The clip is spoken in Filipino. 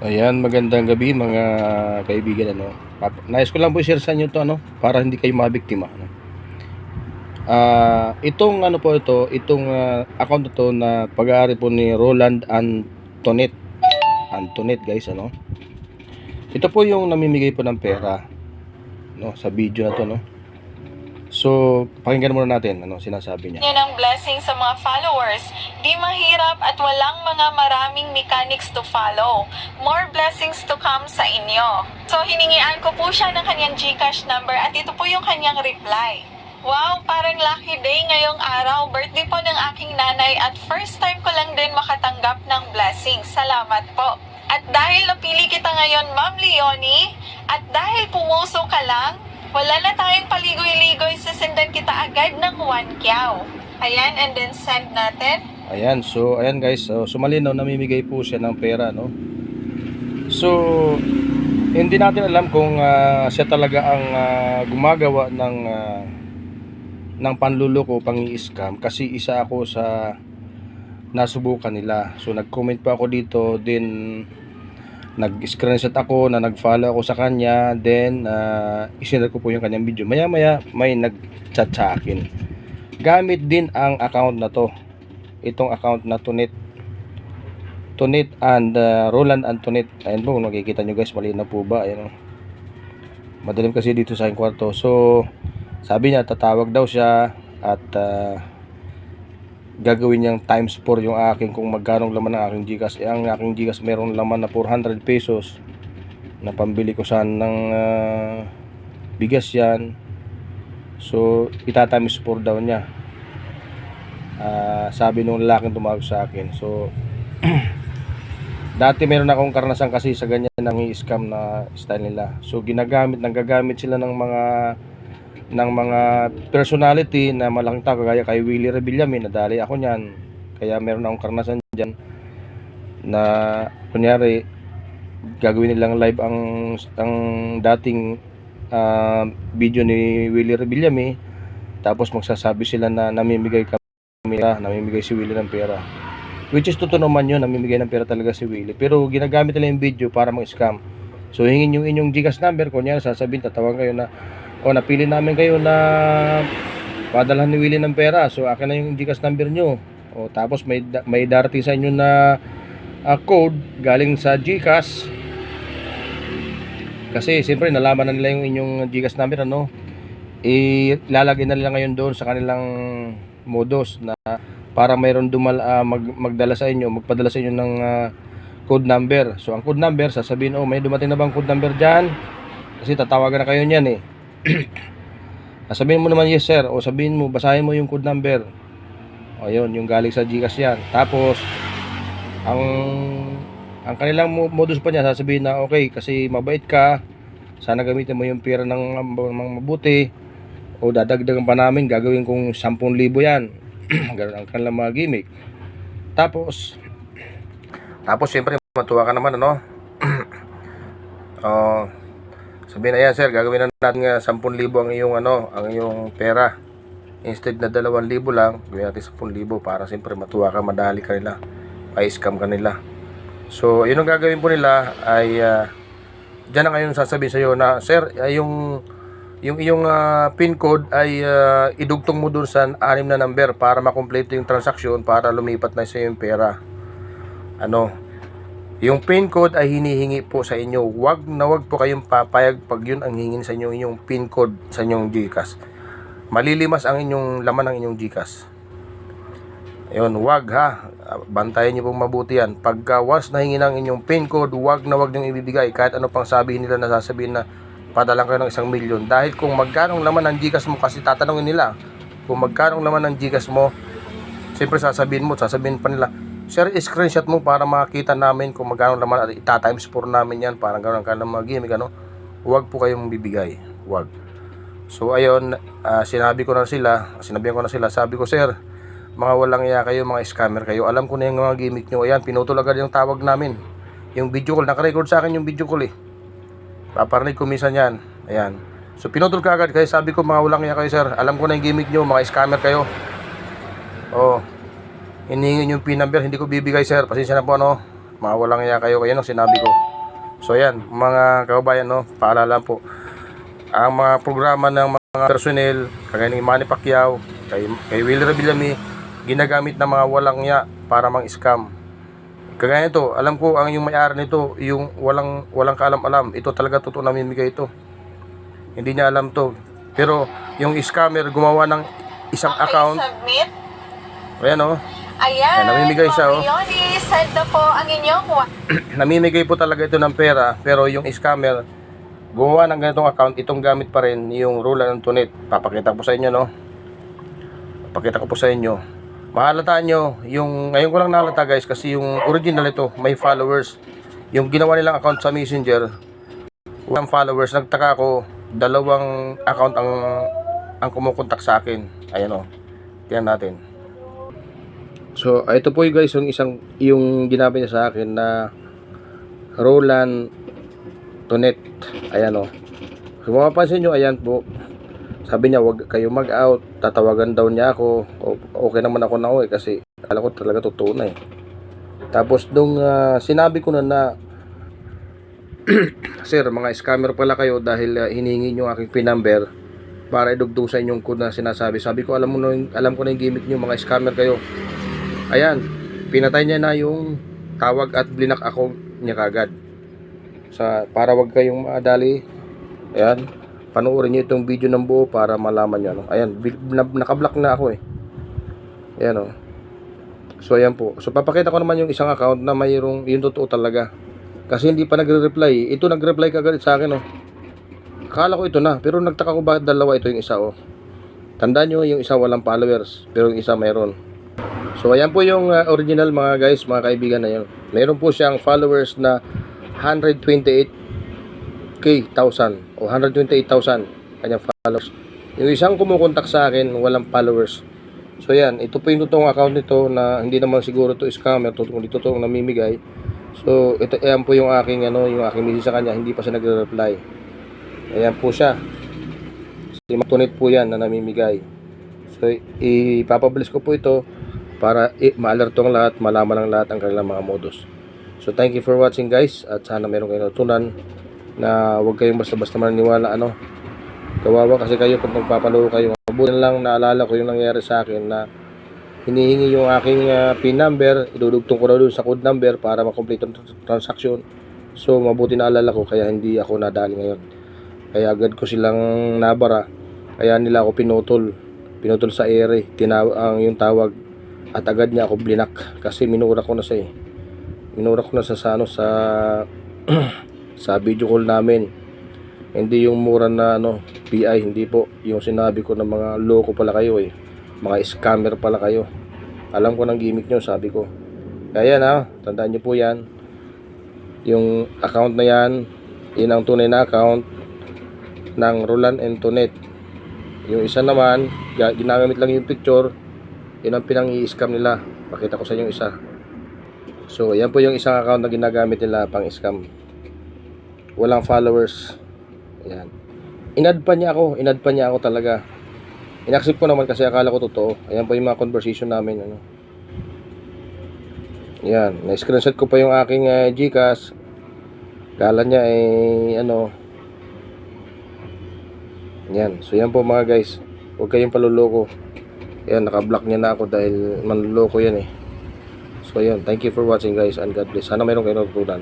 Ayan, magandang gabi mga kaibigan, nais ko lang po i-share sa inyo 'to, para hindi kayo mabiktima, itong account na 'to na pag-aari po ni Roland Antoinette guys, Ito po yung namimigay po ng pera, sa video na 'to, So, pakinggan muna natin sinasabi niya. Yan ang blessing sa mga followers. Di mahirap at walang mga maraming mechanics to follow. More blessings to come sa inyo. So, hiningian ko po siya ng kanyang GCash number at ito po yung kanyang reply. Wow, parang lucky day ngayong araw. Birthday po ng aking nanay at first time ko lang din makatanggap ng blessing. Salamat po. At dahil napili kita ngayon, Ma'am Leonie, at dahil pumuso ka lang, wala na tayong paligoy-ligoy, sisendan kita agad ng 1 kyaw. Ayan, and then send natin. Ayan, so ayan guys, so malinaw namimigay po siya ng pera, So, hindi natin alam kung siya talaga ang gumagawa ng panluloko, pang-i-scam, kasi isa ako sa nasubukan nila. So nag-comment pa ako dito, then nag-screenshot ako na nag-follow ako sa kanya, then isinare ko po yung kanyang video. Maya maya may nag-chat sa akin gamit din ang account na to, itong account na Antoinette and Roland Antoinette. Ayan po, nakikita nyo guys, mali na po ba? Ayan, madilim kasi dito sa aking kwarto. So sabi niya tatawag daw siya at gagawin niyang times 4 yung aking, kung magkano laman ng aking GCash. Ang aking GCash meron laman na 400 pesos na pambili ko saan ng bigas yan. So itatimes 4 daw niya, sabi nung lalaking tumawag sa akin. So dati meron akong karanasan kasi sa ganyan ng i-scam na style nila. So nagagamit sila ng mga personality na malaking tao, kagaya kay Willie Revillame, nadali ako niyan. Kaya meron akong karanasan diyan na kunyari gagawin nilang live ang dating video ni Willie Revillame, tapos magsasabi sila na namimigay si Willie ng pera, which is totoo naman yun, namimigay ng pera talaga si Willie, pero ginagamit nila yung video para mag-scam. So hingin yung inyong GCash number, kunyari sasabihin, tatawag kayo na, napili namin kayo na padalhan ni Willie ng pera, so akin na yung GCash number nyo. Tapos may darating sa inyo na code galing sa GCash, kasi siyempre nalaman na nila yung inyong GCash number, ilalagay na nila ngayon doon sa kanilang modus na para mayroon magpadala sa inyo ng code number. So ang code number, sasabihin, may dumating na bang code number dyan, kasi tatawagan na kayo niyan sabihin mo naman yes sir, o sabihin mo, basahin mo yung code number, yun yung galing sa GCash yan. Tapos ang kanilang modus pa niya, sasabihin na okay, kasi mabait ka, sana gamitin mo yung pera ng mabuti, o dadagdagan pa namin, gagawin kong 10,000 yan. Ganun ang kanilang mga gimmick. Tapos siyempre matuwa ka naman, sabihin, ayan sir, gagawin na natin 10,000 ang iyong pera. Instead na 2,000 lang, gawin natin 10,000 para siyempre matuwa ka, madali ka nila, ay scam ka nila. So yun ang gagawin po nila, ay dyan na ngayon sasabihin sa iyo na, sir, yung iyong PIN code ay idugtong mo dun sa 6 na number para makomplete yung transaksyon, para lumipat na sa yung pera. Yung PIN code ay hinihingi po sa inyo. Wag po kayong papayag pag yun ang hingin sa inyo, yung PIN code sa inyong GCash. Malilimas ang inyong laman ng inyong GCash. Ayun, wag ha. Bantayan niyo pong mabuti yan. Pagka once nahingi ng inyong PIN code, wag niyong ibibigay. Kahit ano pang sabihin nila, na sasabihin na padalang kayo ng 1 milyon. Dahil kung magkano laman ng GCash mo, kasi tatanungin nila kung magkano laman ng GCash mo, siyempre sasabihin pa nila, sir, screenshot mo para makita namin kung magkano laman, at ita-times 4 namin yan, parang gano'n ka ng mga gimmick, Huwag po kayong bibigay, huwag. So ayun, sinabihan ko na sila, sabi ko, sir, mga walang iya kayo, mga scammer kayo, alam ko na yung mga gimmick nyo. Ayan, pinutol agad yung tawag namin, yung video call, nakarecord sa akin yung video call paparinig ko minsan yan. Ayan, so pinutol ka agad, kaya sabi ko, mga walang iya kayo sir, alam ko na yung gimmick nyo, mga scammer kayo. Hinihingin yung PIN number, hindi ko bibigay sir, pasensya na po, mga walang iya kayo, kaya sinabi ko. So ayan, mga kababayan, no, paalala po. Ang mga programa ng mga personnel, kagaya ni Manny Pacquiao, kay Willie Revillame, ginagamit ng mga walang ya para mang-scam. Kagaya nito, alam ko ang yung may-ari nito, yung walang kaalam-alam. Ito talaga totoo namimigay ito. Hindi niya alam to. Pero yung scammer gumawa ng isang account. Submit. Ayan oh. Ayan, namimigay siya, oh. Yoni, send na po ang inyong Namimigay po talaga ito ng pera, pero yung scammer gumawa ng ganitong account, itong gamit pa rin yung Roland Antoinette. Papakita ko po sa inyo, no. Papakita ko po sa inyo. Mahalataan nyo, yung ngayon ko lang nahalata guys, kasi yung original ito, may followers. Yung ginawa nilang account sa Messenger, walang followers. Nagtaka ako, 2 account ang kumukontak sa akin. Ayan o, tingnan natin. So, ito po guys, yung ginamit niya sa akin na Roland Antoinette. Ayan o. Kung mapapansin nyo, ayan po. Sabi niya, wag kayo mag-out. Tatawagan daw niya ako. Okay naman ako na kasi akala ko talaga totoo na eh. Tapos nung sinabi ko na sir, mga scammer pala kayo dahil hinihingi niyo aking PIN number para idugtong sa inyong code na sinasabi. Sabi ko, alam ko na yung gimmick niyo, mga scammer kayo. Ayan, pinatay niya na yung tawag at blinak ako niya kagad. Para wag kayong madali. Ayan, panoorin niyo itong video ng buo para malaman niyo, no? Ayan, naka-block na ako eh. Ayan oh. So ayan po. So papakita ko naman yung isang account na mayroong yung totoo talaga. Kasi hindi pa nagre-reply. Ito nag-reply kagad sa akin oh. Akala ko ito na, pero nagtaka ko bakit dalawa ito yung isa oh. Tandaan niyo, yung isa walang followers, pero yung isa mayroon. So ayan po yung original mga guys, mga kaibigan na yun. Mayroon po siyang followers na 128,000 o 128,000 kanyang followers. Yung isang kumukontak sa akin walang followers. So yan, ito po yung totoong account nito na hindi naman siguro to scammer, kundi totoong namimigay. So ito, ayan po yung aking yung aking message sa kanya, hindi pa siya nagre-reply. Ayan po siya. Si Antoinette po yan na namimigay. So ipapublish ko po ito para ma-alerto ang lahat, malaman ng lahat ang kanilang mga modus. So thank you for watching guys, at sana meron kayong natutunan na huwag kayong basta-basta maniniwala kawawa kasi kayo kung magpapaloko kayo. Mabuti lang naalala ko yung nangyari sa akin na hinihingi yung aking PIN number, idudugtong ko na doon sa code number para makomplete ang transaction. So mabuti naalala ko kaya hindi ako nadali ngayon. Kaya agad ko silang nabara, kaya nila ako pinutol sa ere, yung tawag, at agad niya ako blinak kasi minura ko na siya eh. Minura ko na sa sa video call namin. Hindi yung mura na PI, hindi po. Yung sinabi ko na mga loko pala kayo eh. Mga scammer pala kayo. Alam ko ng gimmick nyo, sabi ko. Kaya yan tandaan nyo po yan. Yung account na yan, yun ang tunay na account ng Roland Antoinette. Yung isa naman, ginagamit lang yung picture, yun ang pinang-i-scam nila. Pakita ko sa inyo isa. So, yan po yung isang account na ginagamit nila pang scam. Walang followers. Ayan. Inad pa niya ako talaga. Inaccept ko naman kasi akala ko totoo. Ayan po yung mga conversation namin. Ayan. Na-screenshot ko pa yung aking Gcash. Kala niya Ayan. So, yan po mga guys. Huwag kayong paluloko. Ayan, naka-block niya na ako dahil manluloko yan eh. So, ayan. Thank you for watching guys, and God bless. Sana mayroon kayong natutunan.